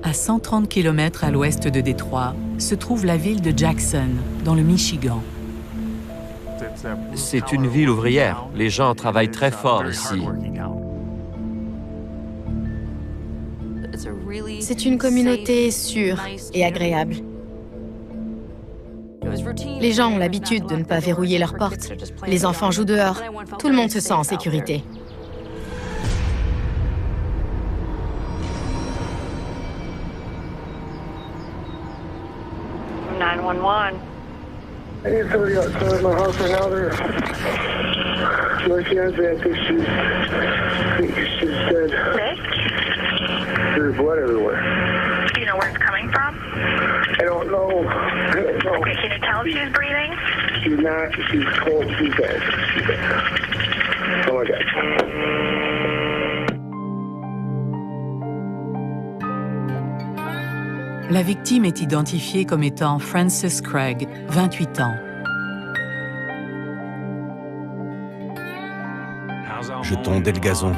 À 130 km à l'ouest de Détroit, se trouve la ville de Jackson, dans le Michigan. C'est une ville ouvrière. Les gens travaillent très fort ici. C'est une communauté sûre et agréable. Les gens ont l'habitude de ne pas verrouiller leurs portes. Les enfants jouent dehors. Tout le monde se sent en sécurité. I need somebody outside my house right now. My fiance, I think she's dead. Nick? There's blood everywhere. Do you know where it's coming from? I don't know. Okay, can you tell if she's breathing? She's not. She's cold. She's dead. She's dead. Oh my God. La victime est identifiée comme étant Frances Craig, 28 ans. Je tondais le gazon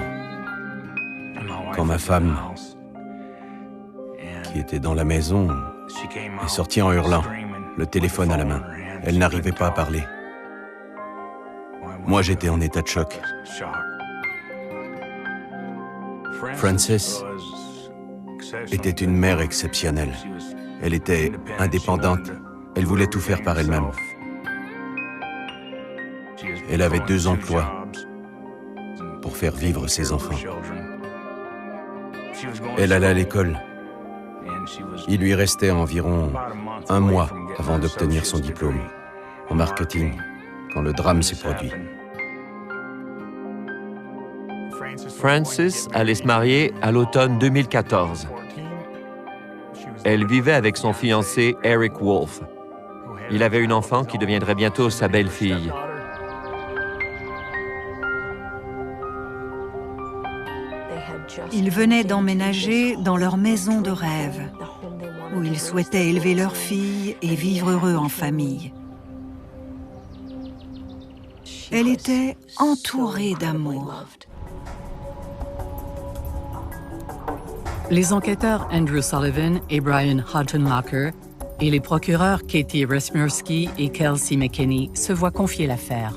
quand ma femme, qui était dans la maison, est sortie en hurlant, le téléphone à la main. Elle n'arrivait pas à parler. Moi, j'étais en état de choc. Frances était une mère exceptionnelle. Elle était indépendante. Elle voulait tout faire par elle-même. Elle avait 2 emplois pour faire vivre ses enfants. Elle allait à l'école. Il lui restait environ 1 mois avant d'obtenir son diplôme en marketing quand le drame s'est produit. Frances allait se marier à l'automne 2014. Elle vivait avec son fiancé Eric Wolf. Il avait une enfant qui deviendrait bientôt sa belle-fille. Ils venaient d'emménager dans leur maison de rêve, où ils souhaitaient élever leur fille et vivre heureux en famille. Elle était entourée d'amour. Les enquêteurs Andrew Sullivan et Brian Houghton-Locker et les procureurs Katie Resmirsky et Kelsey McKinney se voient confier l'affaire.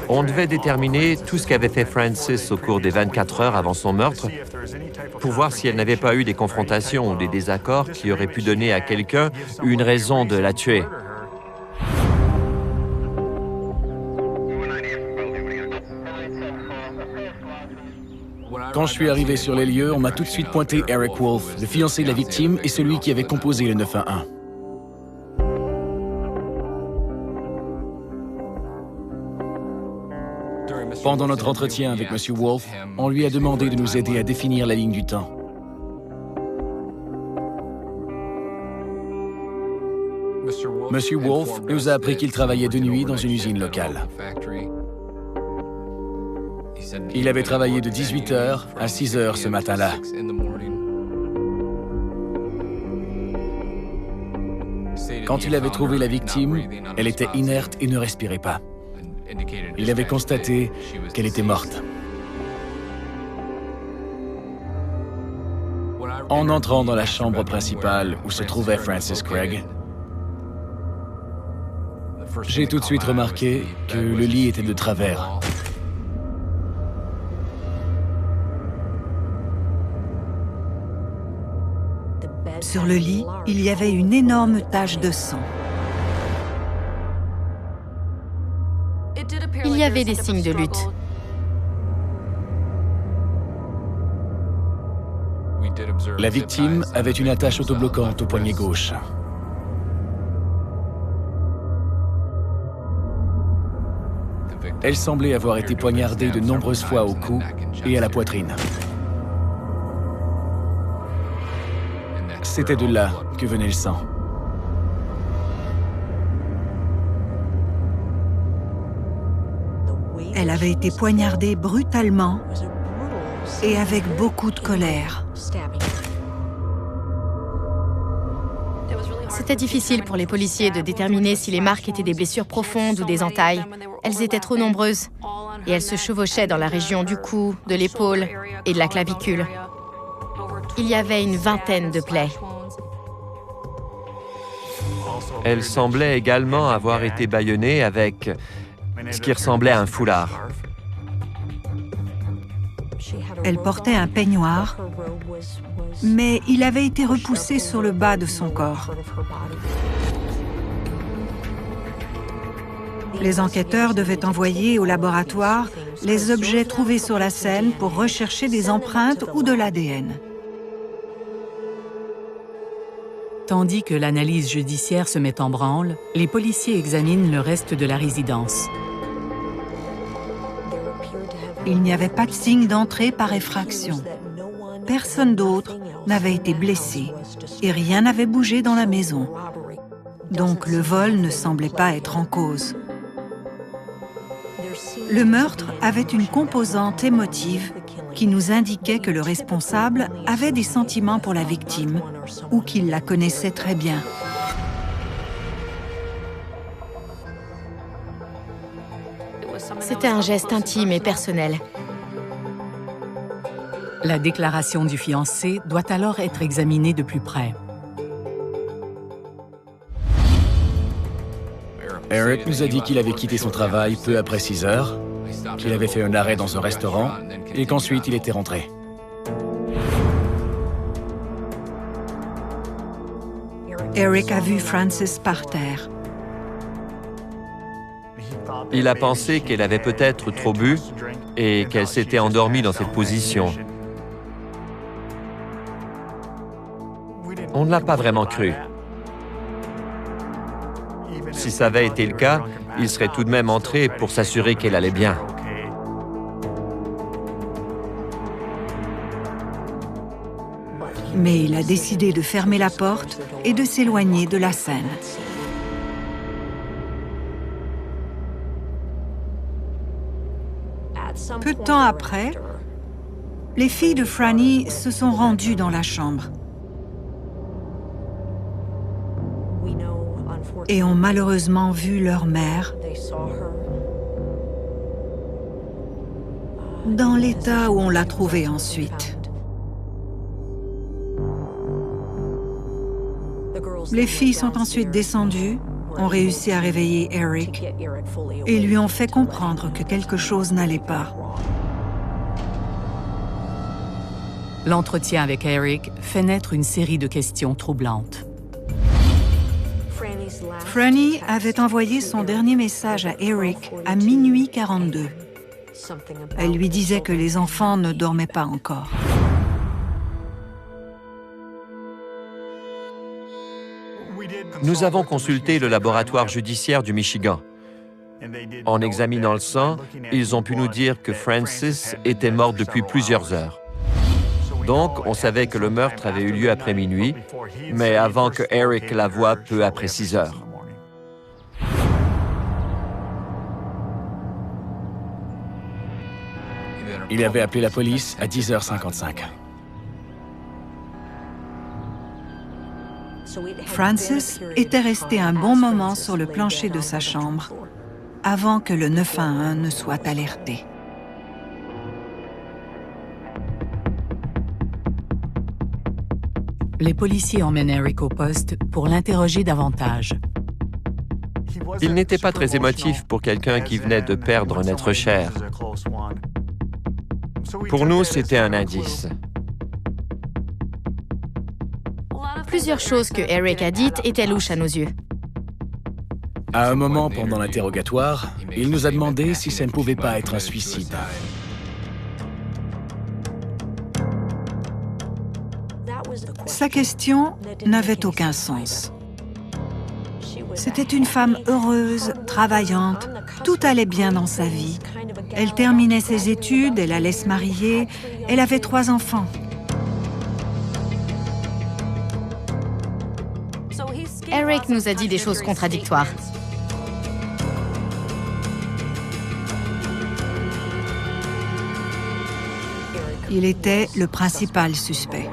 On devait déterminer tout ce qu'avait fait Frances au cours des 24 heures avant son meurtre pour voir si elle n'avait pas eu des confrontations ou des désaccords qui auraient pu donner à quelqu'un une raison de la tuer. Quand je suis arrivé sur les lieux, on m'a tout de suite pointé Eric Wolf, le fiancé de la victime et celui qui avait composé le 911. Pendant notre entretien avec M. Wolf, on lui a demandé de nous aider à définir la ligne du temps. M. Wolf nous a appris qu'il travaillait de nuit dans une usine locale. Il avait travaillé de 18h à 6h ce matin-là. Quand il avait trouvé la victime, elle était inerte et ne respirait pas. Il avait constaté qu'elle était morte. En entrant dans la chambre principale où se trouvait Frances Craig, j'ai tout de suite remarqué que le lit était de travers. Sur le lit, il y avait une énorme tache de sang. Il y avait des signes de lutte. La victime avait une attache autobloquante au poignet gauche. Elle semblait avoir été poignardée de nombreuses fois au cou et à la poitrine. C'était de là que venait le sang. Elle avait été poignardée brutalement et avec beaucoup de colère. C'était difficile pour les policiers de déterminer si les marques étaient des blessures profondes ou des entailles. Elles étaient trop nombreuses. et elle se chevauchait dans la région du cou, de l'épaule et de la clavicule. Il y avait une vingtaine de plaies. Elle semblait également avoir été bâillonnée avec ce qui ressemblait à un foulard. Elle portait un peignoir, mais il avait été repoussé sur le bas de son corps. Les enquêteurs devaient envoyer au laboratoire les objets trouvés sur la scène pour rechercher des empreintes ou de l'ADN. Tandis que l'analyse judiciaire se met en branle, les policiers examinent le reste de la résidence. Il n'y avait pas de signe d'entrée par effraction. Personne d'autre n'avait été blessé et rien n'avait bougé dans la maison. Donc le vol ne semblait pas être en cause. Le meurtre avait une composante émotive qui nous indiquait que le responsable avait des sentiments pour la victime ou qu'il la connaissait très bien. C'était un geste intime et personnel. La déclaration du fiancé doit alors être examinée de plus près. Eric nous a dit qu'il avait quitté son travail peu après 6 heures, qu'il avait fait un arrêt dans un restaurant et qu'ensuite il était rentré. Eric a vu Frances par terre. Il a pensé qu'elle avait peut-être trop bu et qu'elle s'était endormie dans cette position. On ne l'a pas vraiment cru. Si ça avait été le cas, il serait tout de même entré pour s'assurer qu'elle allait bien. Mais il a décidé de fermer la porte et de s'éloigner de la scène. Peu de temps après, les filles de Franny se sont rendues dans la chambre et ont malheureusement vu leur mère dans l'état où on l'a trouvée ensuite. Les filles sont ensuite descendues, ont réussi à réveiller Eric et lui ont fait comprendre que quelque chose n'allait pas. L'entretien avec Eric fait naître une série de questions troublantes. Franny avait envoyé son dernier message à Eric à minuit 42. Elle lui disait que les enfants ne dormaient pas encore. Nous avons consulté le laboratoire judiciaire du Michigan. En examinant le sang, ils ont pu nous dire que Frances était morte depuis plusieurs heures. Donc, on savait que le meurtre avait eu lieu après minuit, mais avant que Eric la voie peu après 6 heures. Il avait appelé la police à 10h55. Frances était restée un bon moment sur le plancher de sa chambre avant que le 911 ne soit alerté. Les policiers emmènent Eric au poste pour l'interroger davantage. Il n'était pas très émotif pour quelqu'un qui venait de perdre un être cher. Pour nous, c'était un indice. Plusieurs choses que Eric a dites étaient louches à nos yeux. À un moment pendant l'interrogatoire, il nous a demandé si ça ne pouvait pas être un suicide. Sa question n'avait aucun sens. C'était une femme heureuse, travaillante, tout allait bien dans sa vie. Elle terminait ses études, elle allait se marier, elle avait 3 enfants. Eric nous a dit des choses contradictoires. Il était le principal suspect.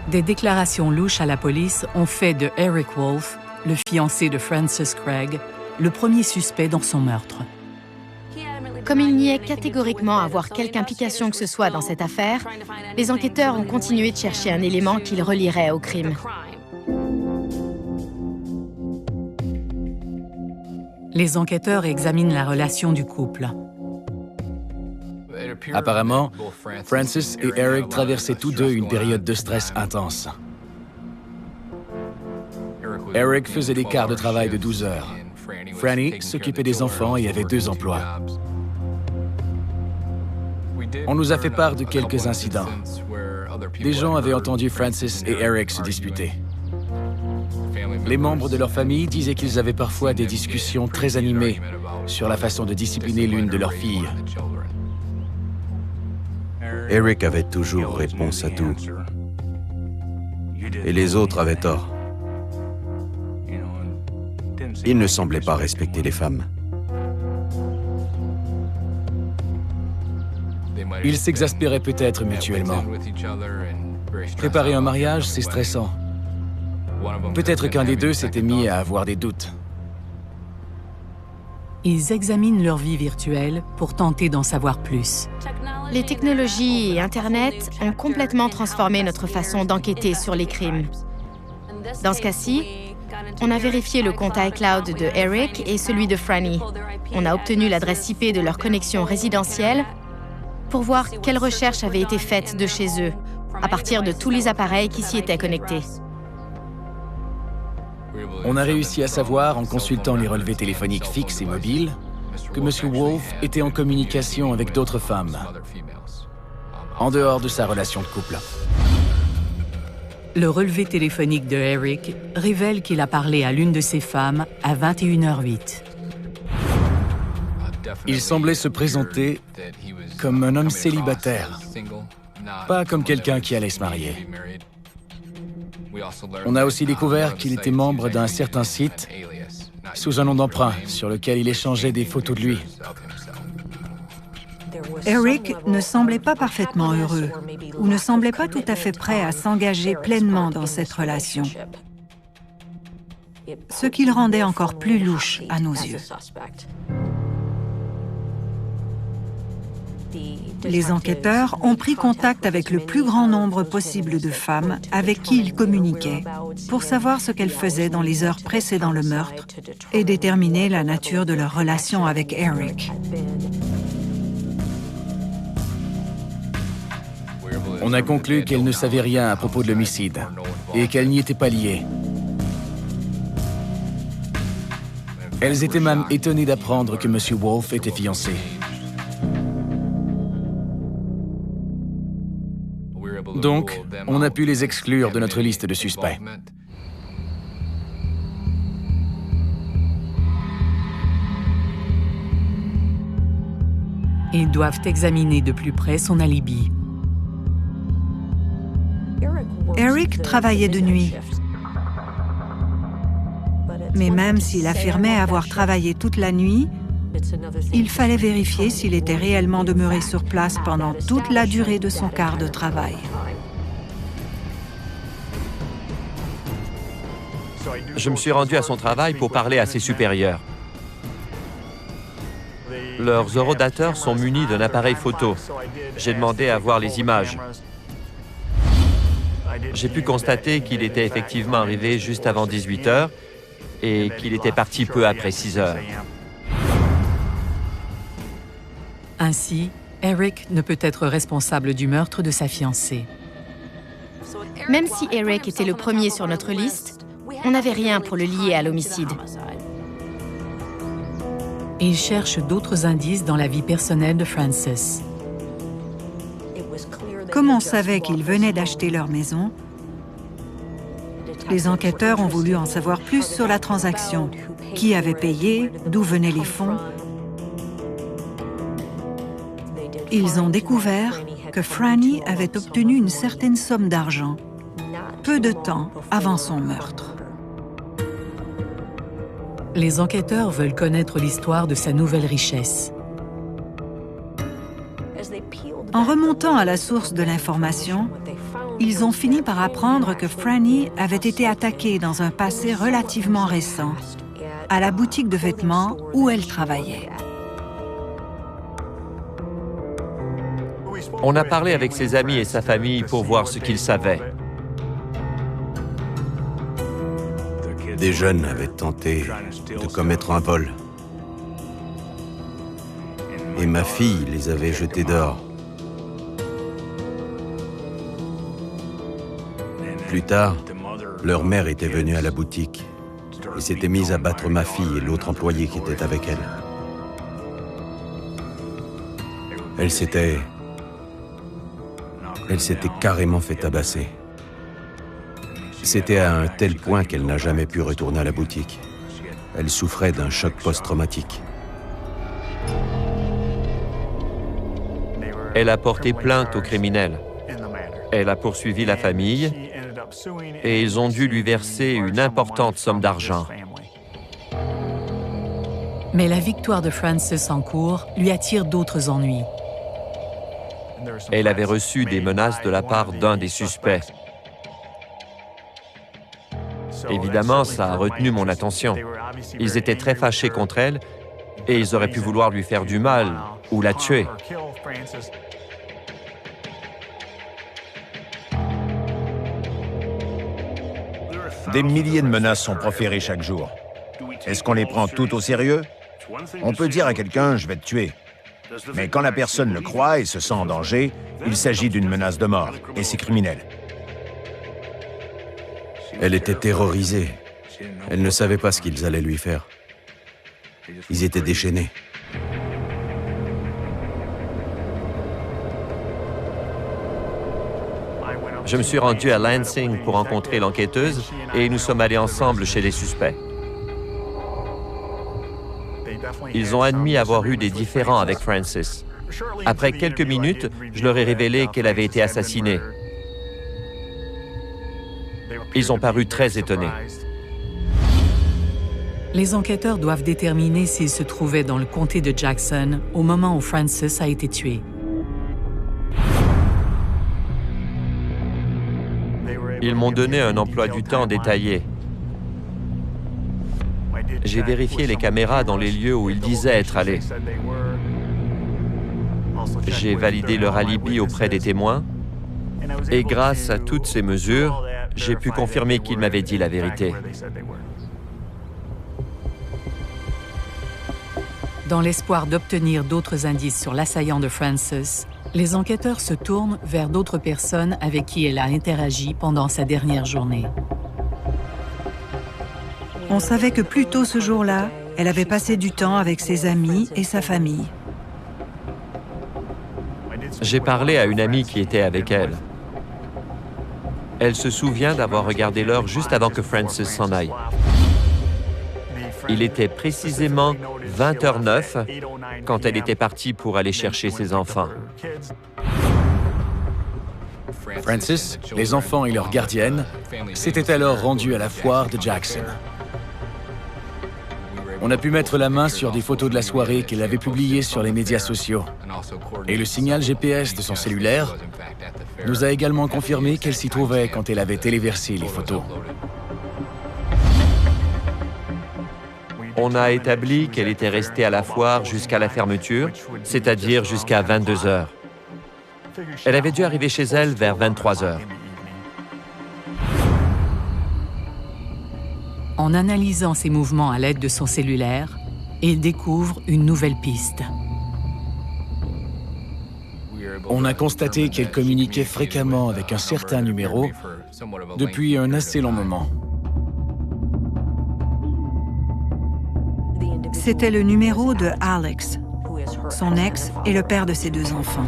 Des déclarations louches à la police ont fait de Eric Wolf, le fiancé de Frances Craig, le premier suspect dans son meurtre. Comme il niait catégoriquement avoir quelque implication que ce soit dans cette affaire, les enquêteurs ont continué de chercher un élément qu'ils relieraient au crime. Les enquêteurs examinent la relation du couple. Apparemment, Frances et Eric traversaient tous deux une période de stress intense. Eric faisait des quarts de travail de 12 heures. Franny s'occupait des enfants et avait 2 emplois. On nous a fait part de quelques incidents. Des gens avaient entendu Frances et Eric se disputer. Les membres de leur famille disaient qu'ils avaient parfois des discussions très animées sur la façon de discipliner l'une de leurs filles. Eric avait toujours réponse à tout. Et les autres avaient tort. Il ne semblait pas respecter les femmes. Ils s'exaspéraient peut-être mutuellement. Préparer un mariage, c'est stressant. Peut-être qu'un des deux s'était mis à avoir des doutes. Ils examinent leur vie virtuelle pour tenter d'en savoir plus. Les technologies et Internet ont complètement transformé notre façon d'enquêter sur les crimes. Dans ce cas-ci, on a vérifié le compte iCloud de Eric et celui de Franny. On a obtenu l'adresse IP de leur connexion résidentielle pour voir quelles recherches avaient été faites de chez eux, à partir de tous les appareils qui s'y étaient connectés. On a réussi à savoir, en consultant les relevés téléphoniques fixes et mobiles, que M. Wolf était en communication avec d'autres femmes, en dehors de sa relation de couple. Le relevé téléphonique de Eric révèle qu'il a parlé à l'une de ses femmes à 21h08. Il semblait se présenter comme un homme célibataire, pas comme quelqu'un qui allait se marier. On a aussi découvert qu'il était membre d'un certain site sous un nom d'emprunt sur lequel il échangeait des photos de lui. Eric ne semblait pas parfaitement heureux ou ne semblait pas tout à fait prêt à s'engager pleinement dans cette relation, ce qui le rendait encore plus louche à nos yeux. Les enquêteurs ont pris contact avec le plus grand nombre possible de femmes avec qui ils communiquaient pour savoir ce qu'elles faisaient dans les heures précédant le meurtre et déterminer la nature de leur relation avec Eric. On a conclu qu'elle ne savait rien à propos de l'homicide et qu'elle n'y était pas liée. Elles étaient même étonnées d'apprendre que M. Wolf était fiancé. Donc, on a pu les exclure de notre liste de suspects. Ils doivent examiner de plus près son alibi. Eric travaillait de nuit. Mais même s'il affirmait avoir travaillé toute la nuit, il fallait vérifier s'il était réellement demeuré sur place pendant toute la durée de son quart de travail. Je me suis rendu à son travail pour parler à ses supérieurs. Leurs horodateurs sont munis d'un appareil photo. J'ai demandé à voir les images. J'ai pu constater qu'il était effectivement arrivé juste avant 18 h et qu'il était parti peu après 6 h. Ainsi, Eric ne peut être responsable du meurtre de sa fiancée. Même si Eric était le premier sur notre liste, on n'avait rien pour le lier à l'homicide. Il cherche d'autres indices dans la vie personnelle de Frances. Comme on savait qu'ils venaient d'acheter leur maison, les enquêteurs ont voulu en savoir plus sur la transaction. Qui avait payé, d'où venaient les fonds. Ils ont découvert que Franny avait obtenu une certaine somme d'argent, peu de temps avant son meurtre. Les enquêteurs veulent connaître l'histoire de sa nouvelle richesse. En remontant à la source de l'information, ils ont fini par apprendre que Franny avait été attaquée dans un passé relativement récent, à la boutique de vêtements où elle travaillait. On a parlé avec ses amis et sa famille pour voir ce qu'ils savaient. Des jeunes avaient tenté de commettre un vol. Et ma fille les avait jetés dehors. Plus tard, leur mère était venue à la boutique et s'était mise à battre ma fille et l'autre employé qui était avec elle. Elle s'était carrément fait tabasser. C'était à un tel point qu'elle n'a jamais pu retourner à la boutique. Elle souffrait d'un choc post-traumatique. Elle a porté plainte aux criminels. Elle a poursuivi la famille et ils ont dû lui verser une importante somme d'argent. Mais la victoire de Frances en cours lui attire d'autres ennuis. Elle avait reçu des menaces de la part d'un des suspects. Évidemment, ça a retenu mon attention. Ils étaient très fâchés contre elle et ils auraient pu vouloir lui faire du mal ou la tuer. Des milliers de menaces sont proférées chaque jour. Est-ce qu'on les prend toutes au sérieux? On peut dire à quelqu'un « je vais te tuer ». Mais quand la personne le croit et se sent en danger, il s'agit d'une menace de mort, et c'est criminel. Elle était terrorisée. Elle ne savait pas ce qu'ils allaient lui faire. Ils étaient déchaînés. Je me suis rendu à Lansing pour rencontrer l'enquêteuse et nous sommes allés ensemble chez les suspects. Ils ont admis avoir eu des différends avec Frances. Après quelques minutes, je leur ai révélé qu'elle avait été assassinée. Ils ont paru très étonnés. Les enquêteurs doivent déterminer s'ils se trouvaient dans le comté de Jackson au moment où Frances a été tuée. Ils m'ont donné un emploi du temps détaillé. J'ai vérifié les caméras dans les lieux où ils disaient être allés. J'ai validé leur alibi auprès des témoins et grâce à toutes ces mesures, j'ai pu confirmer qu'ils m'avaient dit la vérité. Dans l'espoir d'obtenir d'autres indices sur l'assaillant de Frances, les enquêteurs se tournent vers d'autres personnes avec qui elle a interagi pendant sa dernière journée. On savait que plus tôt ce jour-là, elle avait passé du temps avec ses amis et sa famille. J'ai parlé à une amie qui était avec elle. Elle se souvient d'avoir regardé l'heure juste avant que Frances s'en aille. Il était précisément 20h09 quand elle était partie pour aller chercher ses enfants. Frances, les enfants et leur gardienne s'étaient alors rendus à la foire de Jackson. On a pu mettre la main sur des photos de la soirée qu'elle avait publiées sur les médias sociaux. Et le signal GPS de son cellulaire nous a également confirmé qu'elle s'y trouvait quand elle avait téléversé les photos. On a établi qu'elle était restée à la foire jusqu'à la fermeture, c'est-à-dire jusqu'à 22h. Elle avait dû arriver chez elle vers 23h. En analysant ses mouvements à l'aide de son cellulaire, il découvre une nouvelle piste. On a constaté qu'elle communiquait fréquemment avec un certain numéro depuis un assez long moment. C'était le numéro de Alex, son ex et le père de ses 2 enfants.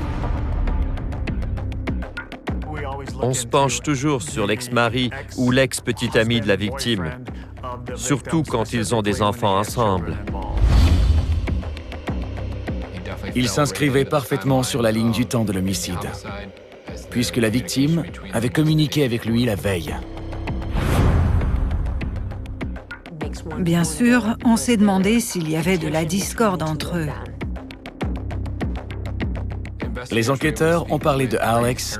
On se penche toujours sur l'ex-mari ou l'ex-petite amie de la victime, surtout quand ils ont des enfants ensemble. Il s'inscrivait parfaitement sur la ligne du temps de l'homicide, puisque la victime avait communiqué avec lui la veille. Bien sûr, on s'est demandé s'il y avait de la discorde entre eux. Les enquêteurs ont parlé de Alex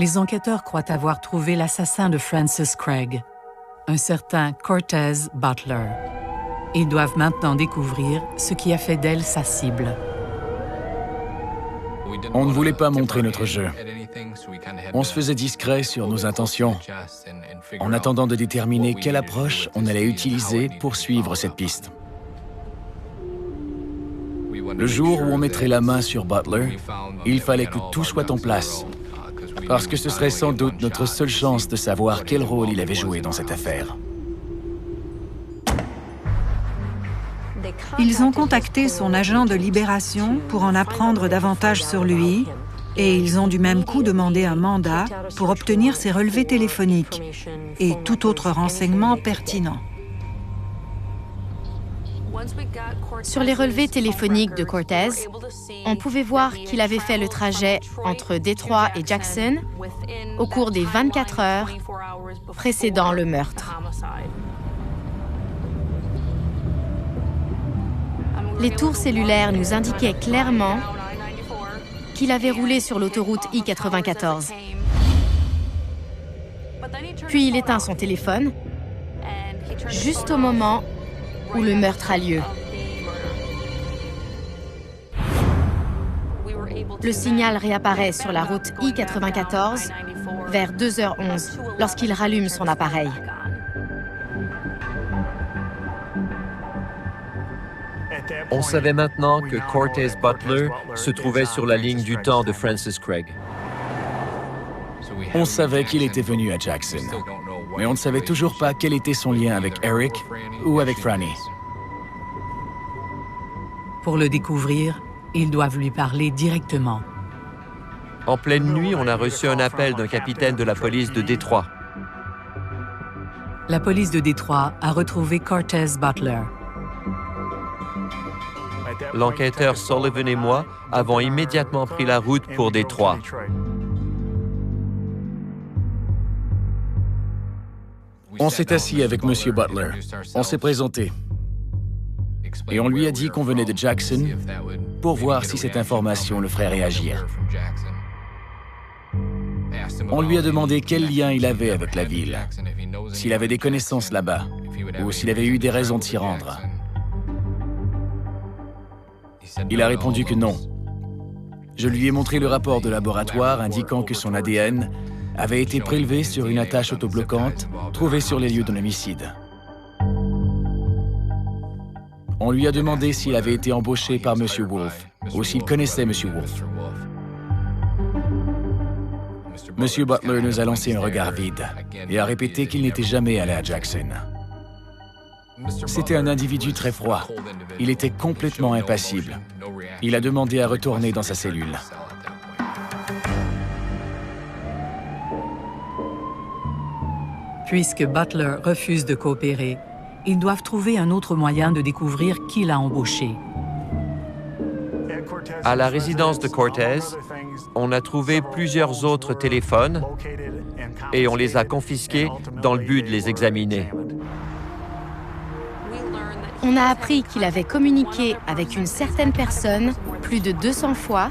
Les enquêteurs croient avoir trouvé l'assassin de Frances Craig, un certain Cortez Butler. Ils doivent maintenant découvrir ce qui a fait d'elle sa cible. On ne voulait pas montrer notre jeu. On se faisait discret sur nos intentions, en attendant de déterminer quelle approche on allait utiliser pour suivre cette piste. Le jour où on mettrait la main sur Butler, il fallait que tout soit en place, parce que ce serait sans doute notre seule chance de savoir quel rôle il avait joué dans cette affaire. Ils ont contacté son agent de libération pour en apprendre davantage sur lui et ils ont du même coup demandé un mandat pour obtenir ses relevés téléphoniques et tout autre renseignement pertinent. Sur les relevés téléphoniques de Cortez, on pouvait voir qu'il avait fait le trajet entre Détroit et Jackson au cours des 24 heures précédant le meurtre. Les tours cellulaires nous indiquaient clairement qu'il avait roulé sur l'autoroute I-94. Puis il éteint son téléphone, juste au moment où le meurtre a lieu. Le signal réapparaît sur la route I-94 vers 2h11 lorsqu'il rallume son appareil. On savait maintenant que Cortez Butler se trouvait sur la ligne du temps de Frances Craig. On savait qu'il était venu à Jackson, mais on ne savait toujours pas quel était son lien avec Eric ou avec Franny. Pour le découvrir, ils doivent lui parler directement. En pleine nuit, on a reçu un appel d'un capitaine de la police de Détroit. La police de Détroit a retrouvé Cortez Butler. L'enquêteur Sullivan et moi avons immédiatement pris la route pour Détroit. On s'est assis avec M. Butler. On s'est présenté. Et on lui a dit qu'on venait de Jackson pour voir si cette information le ferait réagir. On lui a demandé quel lien il avait avec la ville, s'il avait des connaissances là-bas, ou s'il avait eu des raisons de s'y rendre. Il a répondu que non. Je lui ai montré le rapport de laboratoire indiquant que son ADN avait été prélevé sur une attache autobloquante trouvée sur les lieux d'un homicide. On lui a demandé s'il avait été embauché par M. Wolfe ou s'il connaissait M. Wolfe. M. Butler nous a lancé un regard vide et a répété qu'il n'était jamais allé à Jackson. C'était un individu très froid. Il était complètement impassible. Il a demandé à retourner dans sa cellule. Puisque Butler refuse de coopérer, ils doivent trouver un autre moyen de découvrir qui l'a embauché. À la résidence de Cortez, on a trouvé plusieurs autres téléphones et on les a confisqués dans le but de les examiner. On a appris qu'il avait communiqué avec une certaine personne plus de 200 fois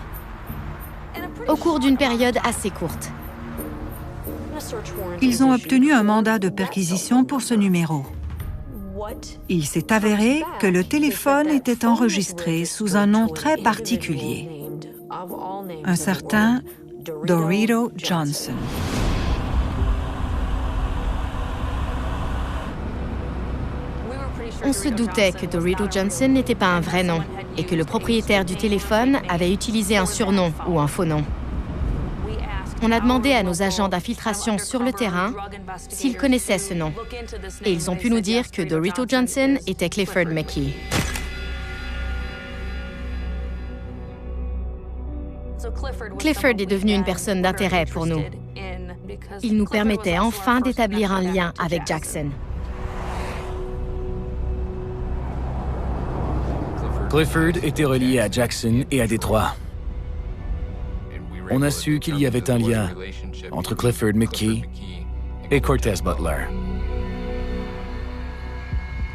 au cours d'une période assez courte. Ils ont obtenu un mandat de perquisition pour ce numéro. Il s'est avéré que le téléphone était enregistré sous un nom très particulier, un certain Dorito Johnson. On se doutait que Dorito Johnson n'était pas un vrai nom et que le propriétaire du téléphone avait utilisé un surnom ou un faux nom. On a demandé à nos agents d'infiltration sur le terrain s'ils connaissaient ce nom. Et ils ont pu nous dire que Dorito Johnson était Clifford McKee. Clifford est devenu une personne d'intérêt pour nous. Il nous permettait enfin d'établir un lien avec Jackson. Clifford était relié à Jackson et à Détroit. On a su qu'il y avait un lien entre Clifford McKee et Cortez Butler.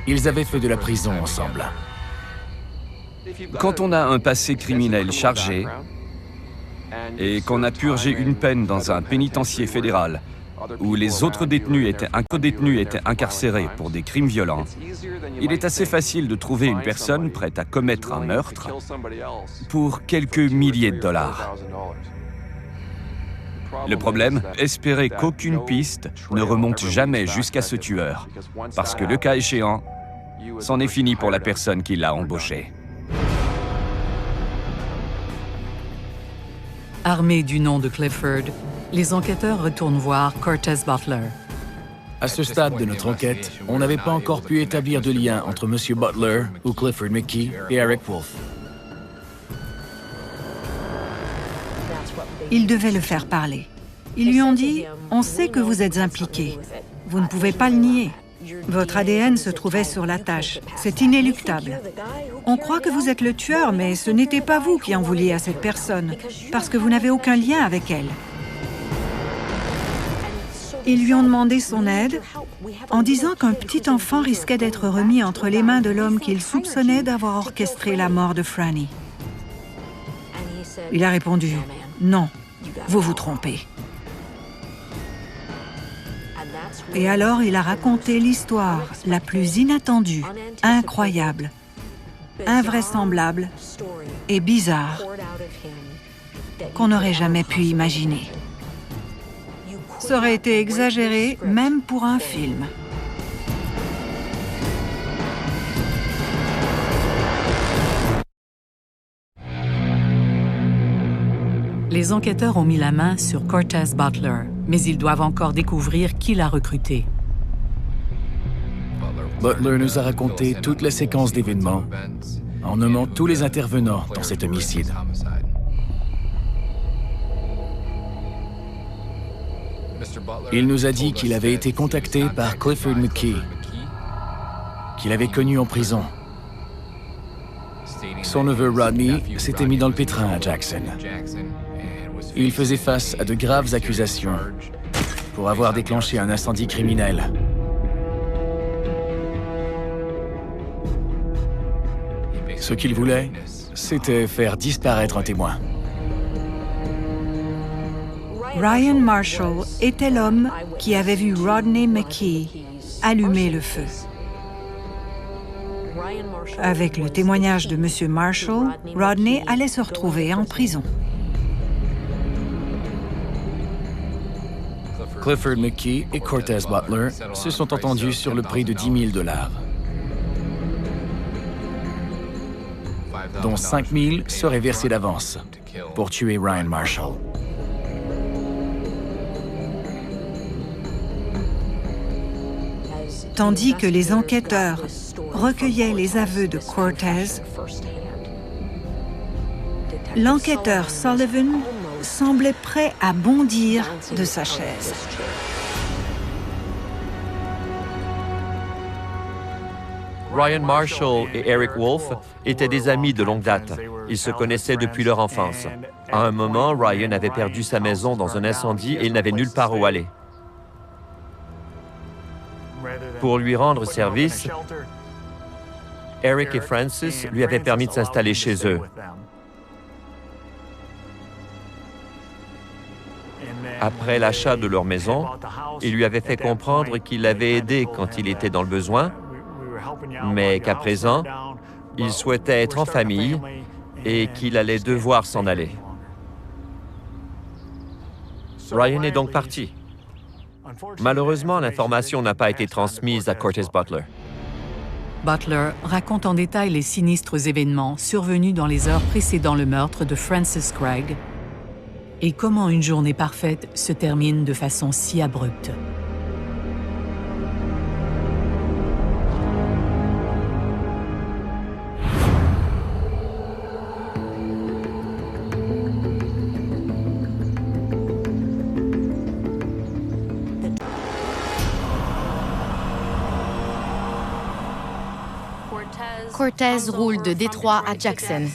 Ils avaient fait de la prison ensemble. Quand on a un passé criminel chargé, et qu'on a purgé une peine dans un pénitencier fédéral où les autres codétenus étaient incarcérés pour des crimes violents, il est assez facile de trouver une personne prête à commettre un meurtre pour quelques milliers de dollars. Le problème, espérer qu'aucune piste ne remonte jamais jusqu'à ce tueur, parce que le cas échéant, c'en est fini pour la personne qui l'a embauché. Armés du nom de Clifford, les enquêteurs retournent voir Cortez Butler. À ce stade de notre enquête, on n'avait pas encore pu établir de lien entre M. Butler ou Clifford McKee et Eric Wolf. Ils devaient le faire parler. Ils lui ont dit « On sait que vous êtes impliqué. Vous ne pouvez pas le nier. Votre ADN se trouvait sur la tâche. C'est inéluctable. On croit que vous êtes le tueur, mais ce n'était pas vous qui en vouliez à cette personne, parce que vous n'avez aucun lien avec elle. » Ils lui ont demandé son aide en disant qu'un petit enfant risquait d'être remis entre les mains de l'homme qu'il soupçonnait d'avoir orchestré la mort de Franny. Il a répondu « Non, vous vous trompez. » Et alors il a raconté l'histoire la plus inattendue, incroyable, invraisemblable et bizarre qu'on n'aurait jamais pu imaginer. Ça aurait été exagéré, même pour un film. Les enquêteurs ont mis la main sur Cortez Butler, mais ils doivent encore découvrir qui l'a recruté. Butler nous a raconté toute la séquence d'événements en nommant tous les intervenants dans cet homicide. Il nous a dit qu'il avait été contacté par Clifford McKee, qu'il avait connu en prison. Son neveu Rodney s'était mis dans le pétrin à Jackson. Il faisait face à de graves accusations pour avoir déclenché un incendie criminel. Ce qu'il voulait, c'était faire disparaître un témoin. Ryan Marshall était l'homme qui avait vu Rodney McKee allumer le feu. Avec le témoignage de M. Marshall, Rodney allait se retrouver en prison. Clifford McKee et Cortez Butler se sont entendus sur le prix de $10 000, dont 5 000 seraient versés d'avance pour tuer Ryan Marshall. Tandis que les enquêteurs recueillaient les aveux de Cortez, l'enquêteur Sullivan semblait prêt à bondir de sa chaise. Ryan Marshall et Eric Wolf étaient des amis de longue date. Ils se connaissaient depuis leur enfance. À un moment, Ryan avait perdu sa maison dans un incendie et il n'avait nulle part où aller. Pour lui rendre service, Eric et Francis lui avaient permis de s'installer chez eux. Après l'achat de leur maison, il lui avait fait comprendre qu'il l'avait aidé quand il était dans le besoin, mais qu'à présent, il souhaitait être en famille et qu'il allait devoir s'en aller. Ryan est donc parti. Malheureusement, l'information n'a pas été transmise à Cortez Butler. Butler raconte en détail les sinistres événements survenus dans les heures précédant le meurtre de Francis Craig et comment une journée parfaite se termine de façon si abrupte. Cortez roule de Détroit à Jackson.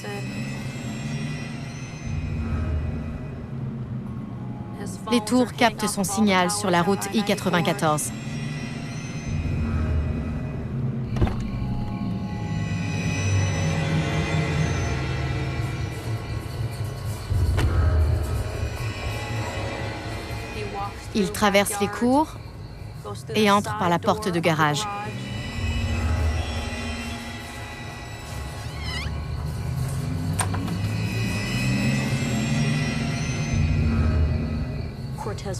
Les tours captent son signal sur la route I-94. Il traverse les cours et entre par la porte de garage.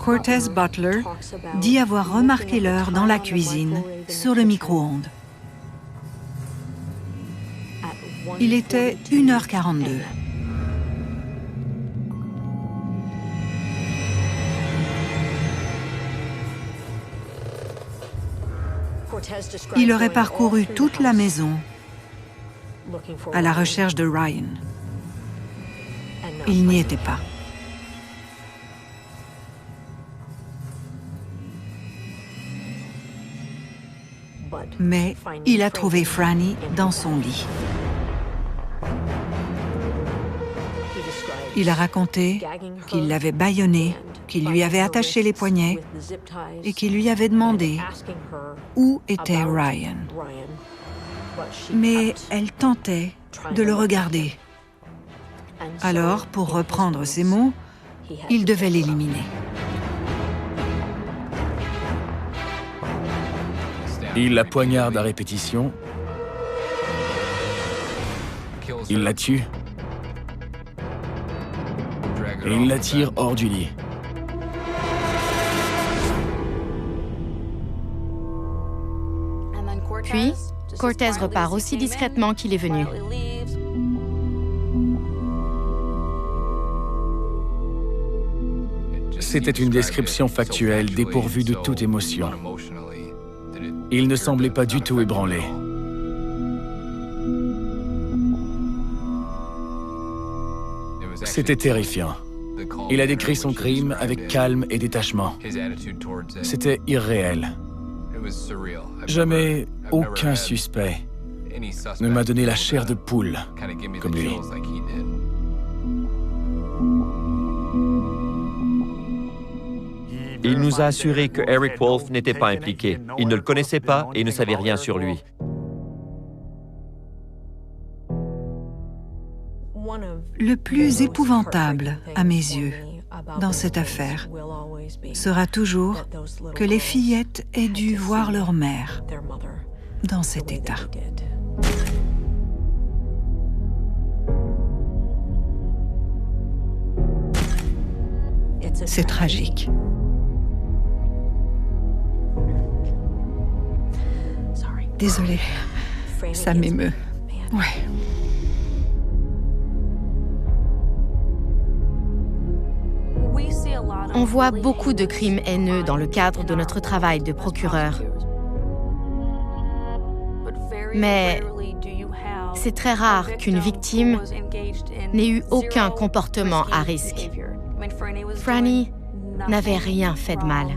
Cortez Butler dit avoir remarqué l'heure dans la cuisine sur le micro-ondes. Il était 1h42. Il aurait parcouru toute la maison à la recherche de Ryan. Il n'y était pas. Mais il a trouvé Franny dans son lit. Il a raconté qu'il l'avait bâillonnée, qu'il lui avait attaché les poignets et qu'il lui avait demandé où était Ryan. Mais elle tentait de le regarder. Alors, pour reprendre ses mots, il devait l'éliminer. Il la poignarde à répétition. Il la tue. Et il la tire hors du lit. Puis, Cortez repart aussi discrètement qu'il est venu. C'était une description factuelle dépourvue de toute émotion. Il ne semblait pas du tout ébranlé. C'était terrifiant. Il a décrit son crime avec calme et détachement. C'était irréel. Jamais aucun suspect ne m'a donné la chair de poule comme lui. Il nous a assuré que Eric Wolf n'était pas impliqué. Il ne le connaissait pas et ne savait rien sur lui. Le plus épouvantable, à mes yeux, dans cette affaire, sera toujours que les fillettes aient dû voir leur mère dans cet état. C'est tragique. Désolée, ça m'émeut. Ouais. On voit beaucoup de crimes haineux dans le cadre de notre travail de procureur. Mais c'est très rare qu'une victime n'ait eu aucun comportement à risque. Franny n'avait rien fait de mal.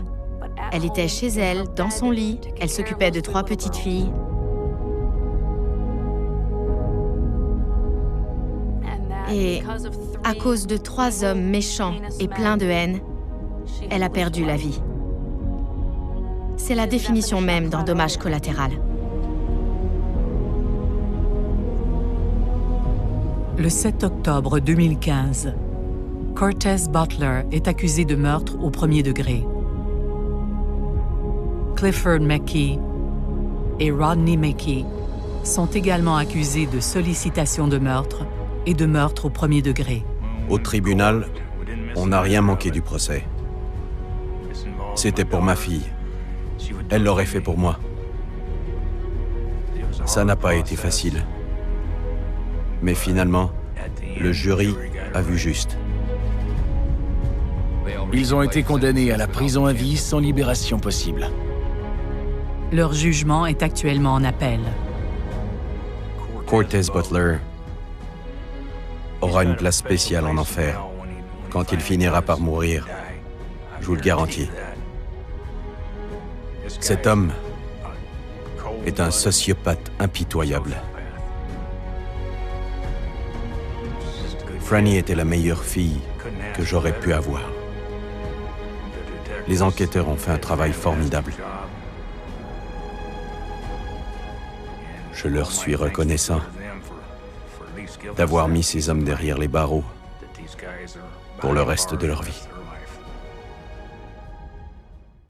Elle était chez elle, dans son lit. Elle s'occupait de 3 petites filles. Et à cause de 3 hommes méchants et pleins de haine, elle a perdu la vie. C'est la définition même d'un dommage collatéral. Le 7 octobre 2015, Cortez Butler est accusé de meurtre au premier degré. Clifford McKee et Rodney McKee sont également accusés de sollicitation de meurtre et de meurtre au premier degré. Au tribunal, on n'a rien manqué du procès. C'était pour ma fille. Elle l'aurait fait pour moi. Ça n'a pas été facile. Mais finalement, le jury a vu juste. Ils ont été condamnés à la prison à vie sans libération possible. Leur jugement est actuellement en appel. Cortez Butler aura une place spéciale en enfer quand il finira par mourir. Je vous le garantis. Cet homme est un sociopathe impitoyable. Franny était la meilleure fille que j'aurais pu avoir. Les enquêteurs ont fait un travail formidable. Je leur suis reconnaissant d'avoir mis ces hommes derrière les barreaux pour le reste de leur vie.